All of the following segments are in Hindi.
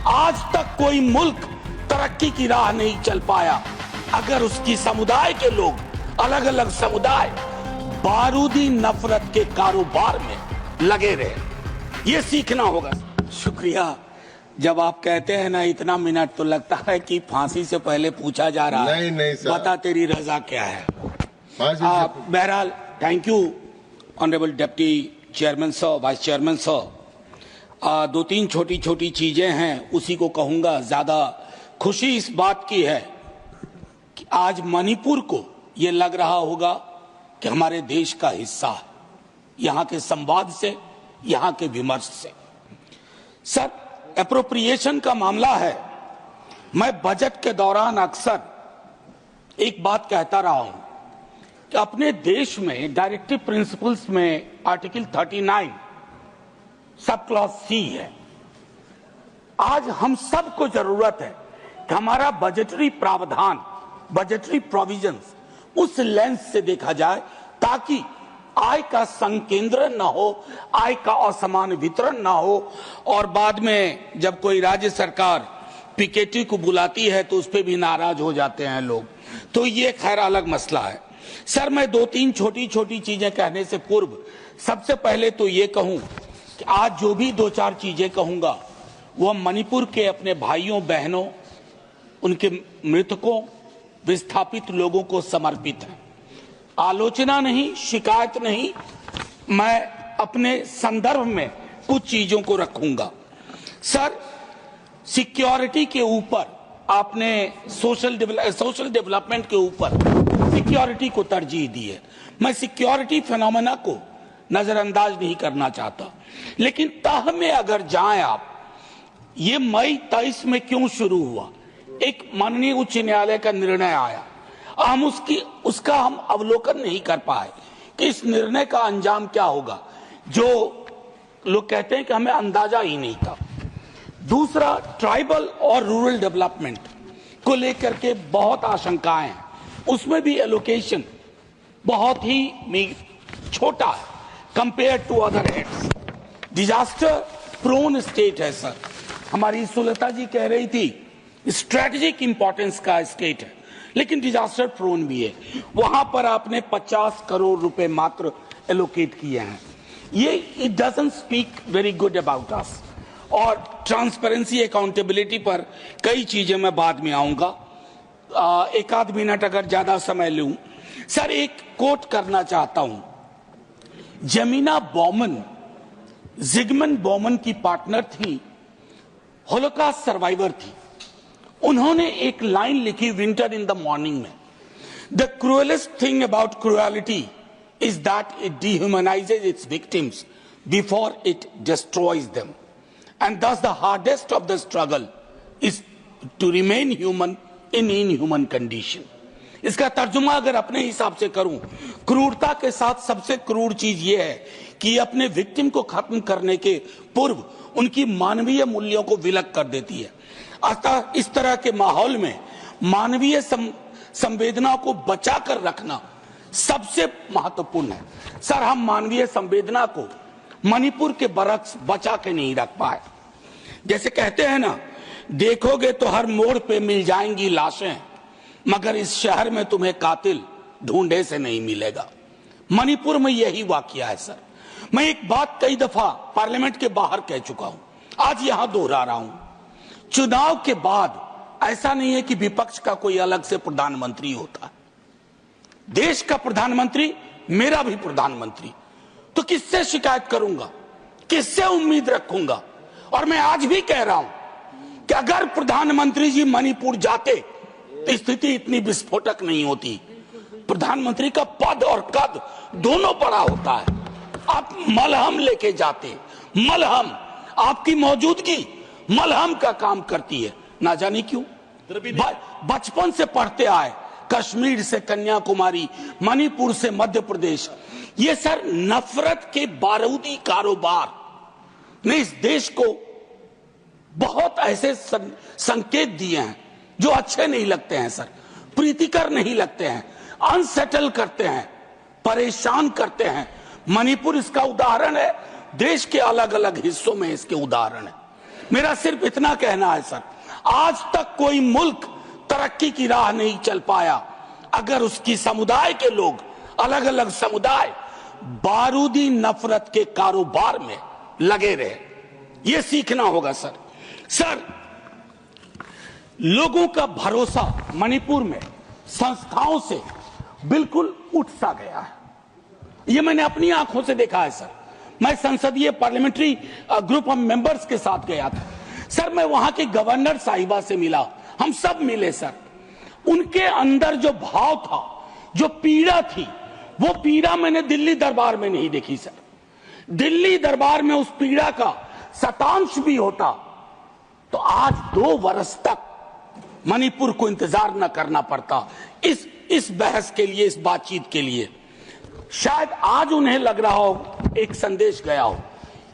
आज तक कोई मुल्क तरक्की की राह नहीं चल पाया अगर उसकी समुदाय के लोग, अलग अलग समुदाय, बारूदी नफरत के कारोबार में लगे रहे। ये सीखना होगा। शुक्रिया। जब आप कहते हैं ना इतना मिनट, तो लगता है कि फांसी से पहले पूछा जा रहा है। नहीं सर। बता तेरी रजा क्या है। बहरहाल thank you honourable deputy chairman sir, vice chairman sir. दो तीन छोटी छोटी चीजें हैं, उसी को कहूंगा। ज्यादा खुशी इस बात की है कि आज मणिपुर को ये लग रहा होगा कि हमारे देश का हिस्सा है, यहाँ के संवाद से, यहाँ के विमर्श से। सर, एप्रोप्रिएशन का मामला है। मैं बजट के दौरान अक्सर एक बात कहता रहा हूं कि अपने देश में डायरेक्टिव प्रिंसिपल्स में आर्टिकल 39 सब क्लॉज सी है। आज हम सबको जरूरत है कि हमारा बजटरी प्रावधान, बजटरी प्रोविजंस उस लेंस से देखा जाए ताकि आय का संकेंद्रण न हो, आय का असमान वितरण न हो, और बाद में जब कोई राज्य सरकार पीकेटी को बुलाती है तो उस पर भी नाराज हो जाते हैं लोग। तो ये खैर अलग मसला है। सर, मैं दो तीन छोटी छोटी चीजें कहने से पूर्व सबसे पहले तो ये कहूं कि आज जो भी दो चार चीजें कहूंगा वह मणिपुर के अपने भाइयों बहनों, उनके मृतकों, विस्थापित लोगों को समर्पित है। आलोचना नहीं, शिकायत नहीं, मैं अपने संदर्भ में कुछ चीजों को रखूंगा। सर, सिक्योरिटी के ऊपर आपने सोशल डेवलपमेंट के ऊपर सिक्योरिटी को तरजीह दी है। मैं सिक्योरिटी फिनोमेना को नजरअंदाज नहीं करना चाहता, लेकिन तह में अगर जाएं आप, ये मई 23 में क्यों शुरू हुआ? एक माननीय उच्च न्यायालय का निर्णय आया, हम उसका हम अवलोकन नहीं कर पाए कि इस निर्णय का अंजाम क्या होगा, जो लोग कहते हैं कि हमें अंदाजा ही नहीं था। दूसरा, ट्राइबल और रूरल डेवलपमेंट को लेकर के बहुत आशंकाएं हैं। उसमें भी एलोकेशन बहुत ही छोटा है compare to other heads. Disaster prone state है सर, हमारी सुलता जी कह रही थी स्ट्रेटेजिक इंपॉर्टेंस का स्टेट है, लेकिन डिजास्टर प्रोन भी है। वहां पर आपने 50 करोड़ रुपए मात्र एलोकेट किए हैं। ये it doesn't speak very good about us. और ट्रांसपेरेंसी, अकाउंटेबिलिटी पर कई चीजें मैं बाद में आऊंगा। एक आध मिनट अगर ज्यादा समय लूं, सर एक कोट करना चाहता हूं। जमीना बॉमन, जिगमंड बॉमन की पार्टनर थी, होलोकॉस्ट सर्वाइवर थी। उन्होंने एक लाइन लिखी विंटर इन द मॉर्निंग में, the cruellest thing about cruelty is that it dehumanises its victims before it destroys them, and thus the hardest of the struggle is to remain human in inhuman condition. इसका तर्जुमा अगर अपने हिसाब से करूं, क्रूरता के साथ सबसे क्रूर चीज यह है कि अपने विक्टिम को खत्म करने के पूर्व उनकी मानवीय मूल्यों को विलग कर देती है। अतः इस तरह के माहौल में मानवीय संवेदना को बचा कर रखना सबसे महत्वपूर्ण है। सर, हम मानवीय संवेदना को मणिपुर के बरक्स बचा के नहीं रख पाए। जैसे कहते हैं ना, देखोगे तो हर मोड़ पे मिल जाएंगी लाशें, मगर इस शहर में तुम्हें कातिल ढूंढे से नहीं मिलेगा। मणिपुर में यही वाकया है सर। मैं एक बात कई दफा पार्लियामेंट के बाहर कह चुका हूं, आज यहां दोहरा रहा हूं। चुनाव के बाद ऐसा नहीं है कि विपक्ष का कोई अलग से प्रधानमंत्री होता है। देश का प्रधानमंत्री मेरा भी प्रधानमंत्री, तो किससे शिकायत करूंगा, किससे उम्मीद रखूंगा? और मैं आज भी कह रहा हूं कि अगर प्रधानमंत्री जी मणिपुर जाते तो स्थिति इतनी विस्फोटक नहीं होती। प्रधानमंत्री का पद और कद दोनों बड़ा होता है। आप मलहम लेके जाते, मलहम, आपकी मौजूदगी मलहम का काम करती है। ना जाने क्यों बचपन से पढ़ते आए, कश्मीर से कन्याकुमारी, मणिपुर से मध्य प्रदेश, ये सर नफरत के बारूदी कारोबार ने इस देश को बहुत ऐसे संकेत दिए हैं जो अच्छे नहीं लगते हैं सर, प्रीतिकर नहीं लगते हैं, अनसेटल करते हैं, परेशान करते हैं। मणिपुर इसका उदाहरण है, देश के अलग अलग हिस्सों में इसके उदाहरण है। मेरा सिर्फ इतना कहना है सर, आज तक कोई मुल्क तरक्की की राह नहीं चल पाया अगर उसकी समुदाय के लोग, अलग अलग समुदाय बारूदी नफरत के कारोबार में लगे रहे। ये सीखना होगा सर। सर, लोगों का भरोसा मणिपुर में संस्थाओं से बिल्कुल उठ सा गया है। ये मैंने अपनी आंखों से देखा है सर। मैं संसदीय पार्लियामेंट्री ग्रुप ऑफ मेंबर्स के साथ गया था सर। मैं वहां के गवर्नर साहिबा से मिला, हम सब मिले सर। उनके अंदर जो भाव था, जो पीड़ा थी, वो पीड़ा मैंने दिल्ली दरबार में नहीं देखी सर। दिल्ली दरबार में उस पीड़ा का शतांश भी होता तो आज 2 वर्ष तक मणिपुर को इंतजार न करना पड़ता इस बहस के लिए, इस बातचीत के लिए। शायद आज उन्हें लग रहा हो, एक संदेश गया हो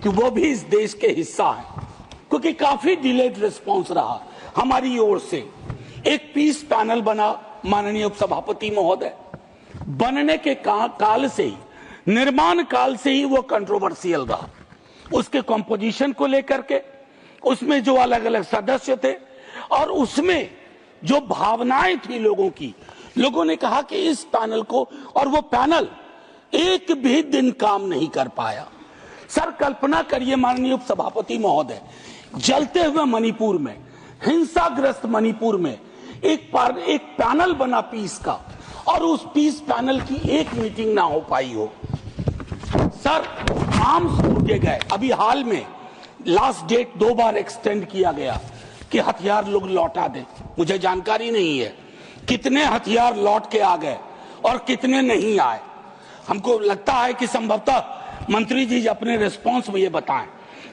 कि वो भी इस देश के हिस्सा है, क्योंकि काफी डिलेड रिस्पांस रहा हमारी ओर से। एक पीस पैनल बना, माननीय उपसभापति महोदय, बनने के काल से ही, निर्माण काल से ही वो कंट्रोवर्शियल रहा। उसके कंपोजिशन को लेकर के, उसमें जो अलग अलग सदस्य थे और उसमें जो भावनाएं थी लोगों की, लोगों ने कहा कि इस पैनल को, और वो पैनल एक भी दिन काम नहीं कर पाया। सर, कल्पना करिए माननीय उपसभापति महोदय, जलते हुए मणिपुर में, हिंसाग्रस्त मणिपुर में एक पैनल बना पीस का, और उस पीस पैनल की एक मीटिंग ना हो पाई हो। सर, आर्म्स टूटे गए। अभी हाल में लास्ट डेट 2 बार एक्सटेंड किया गया कि हथियार लोग लौटा दें। मुझे जानकारी नहीं है कितने हथियार लौट के आ गए और कितने नहीं आए। हमको लगता है कि संभवतः मंत्री जी अपने रिस्पांस में ये बताएं।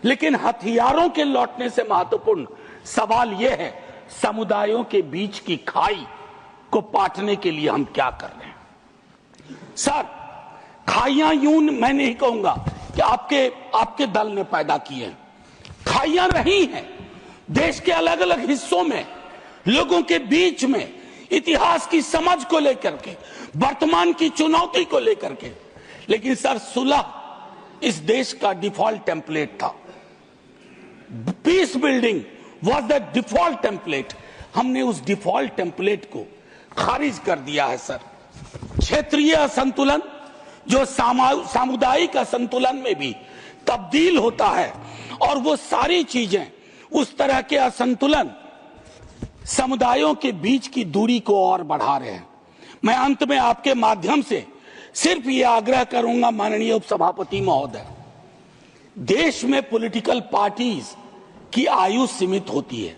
लेकिन हथियारों के लौटने से महत्वपूर्ण सवाल यह है, समुदायों के बीच की खाई को पाटने के लिए हम क्या कर रहे हैं। सर, खाइयां यूं मैं नहीं कहूंगा कि आपके दल ने पैदा किए हैं। खाइयां रही हैं देश के अलग अलग हिस्सों में, लोगों के बीच में, इतिहास की समझ को लेकर के, वर्तमान की चुनौती को लेकर के। लेकिन सर, सुलह इस देश का डिफॉल्ट टेम्पलेट था। Peace building was the default template. हमने उस डिफॉल्ट टेम्पलेट को खारिज कर दिया है सर। क्षेत्रीय असंतुलन जो सामुदायिक असंतुलन में भी तब्दील होता है, और वो सारी चीजें, उस तरह के असंतुलन समुदायों के बीच की दूरी को और बढ़ा रहे हैं। मैं अंत में आपके माध्यम से सिर्फ ये आग्रह करूंगा माननीय उपसभापति महोदय, देश में पॉलिटिकल पार्टीज की आयु सीमित होती है,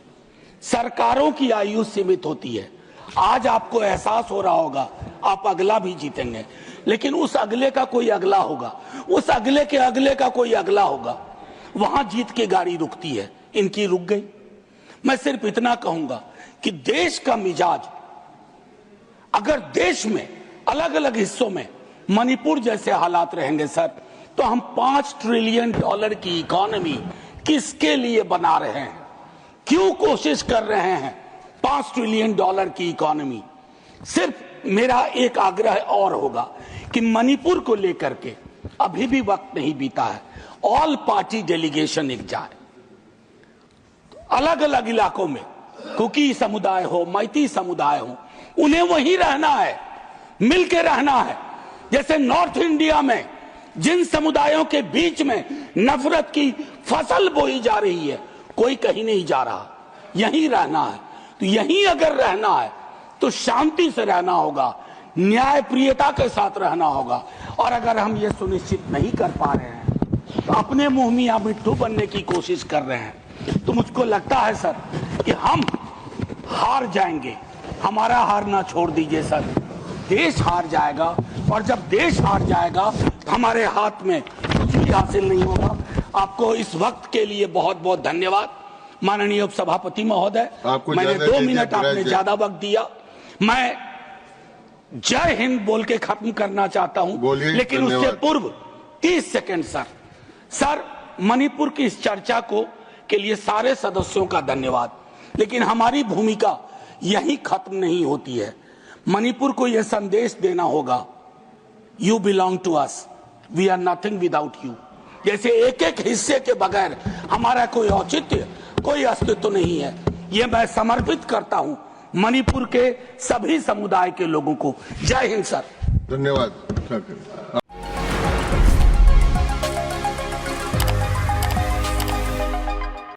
सरकारों की आयु सीमित होती है। आज आपको एहसास हो रहा होगा आप अगला भी जीतेंगे, लेकिन उस अगले का कोई अगला होगा, उस अगले के अगले का कोई अगला होगा। वहां जीत की गाड़ी रुकती है, इनकी रुक गई। मैं सिर्फ इतना कहूंगा कि देश का मिजाज, अगर देश में अलग अलग हिस्सों में मणिपुर जैसे हालात रहेंगे सर, तो हम $5 ट्रिलियन की इकोनॉमी किसके लिए बना रहे हैं? क्यों कोशिश कर रहे हैं $5 ट्रिलियन की इकोनॉमी? सिर्फ मेरा एक आग्रह और होगा कि मणिपुर को लेकर के अभी भी वक्त नहीं बीता है। ऑल पार्टी डेलीगेशन एक जाए अलग अलग इलाकों में, कुकी समुदाय हो, मैती समुदाय हो, उन्हें वहीं रहना है, मिलकर रहना है। जैसे नॉर्थ इंडिया में जिन समुदायों के बीच में नफरत की फसल बोई जा रही है, कोई कहीं नहीं जा रहा, यहीं रहना है। तो यहीं अगर रहना है तो शांति से रहना होगा, न्यायप्रियता के साथ रहना होगा। और अगर हम ये सुनिश्चित नहीं कर पा रहे हैं, तो अपने मुंह मियां मिट्ठू बनने की कोशिश कर रहे हैं, तो मुझको लगता है सर कि हम हार जाएंगे। हमारा हारना छोड़ दीजिए सर, देश हार जाएगा, और जब देश हार जाएगा तो हमारे हाथ में कुछ भी हासिल नहीं होगा। आपको इस वक्त के लिए बहुत बहुत धन्यवाद माननीय उपसभापति महोदय। मैंने 2 मिनट आपने ज्यादा वक्त दिया। मैं जय हिंद बोल के खत्म करना चाहता हूं, लेकिन उससे पूर्व 30 सेकंड सर, मणिपुर की इस चर्चा के लिए सारे सदस्यों का धन्यवाद। लेकिन हमारी भूमिका यहीं खत्म नहीं होती है। मणिपुर को यह संदेश देना होगा, you belong to us, we are nothing without you. जैसे एक एक हिस्से के बगैर हमारा कोई औचित्य, कोई अस्तित्व नहीं है। ये मैं समर्पित करता हूं मणिपुर के सभी समुदाय के लोगों को। जय हिंद सर। धन्यवाद।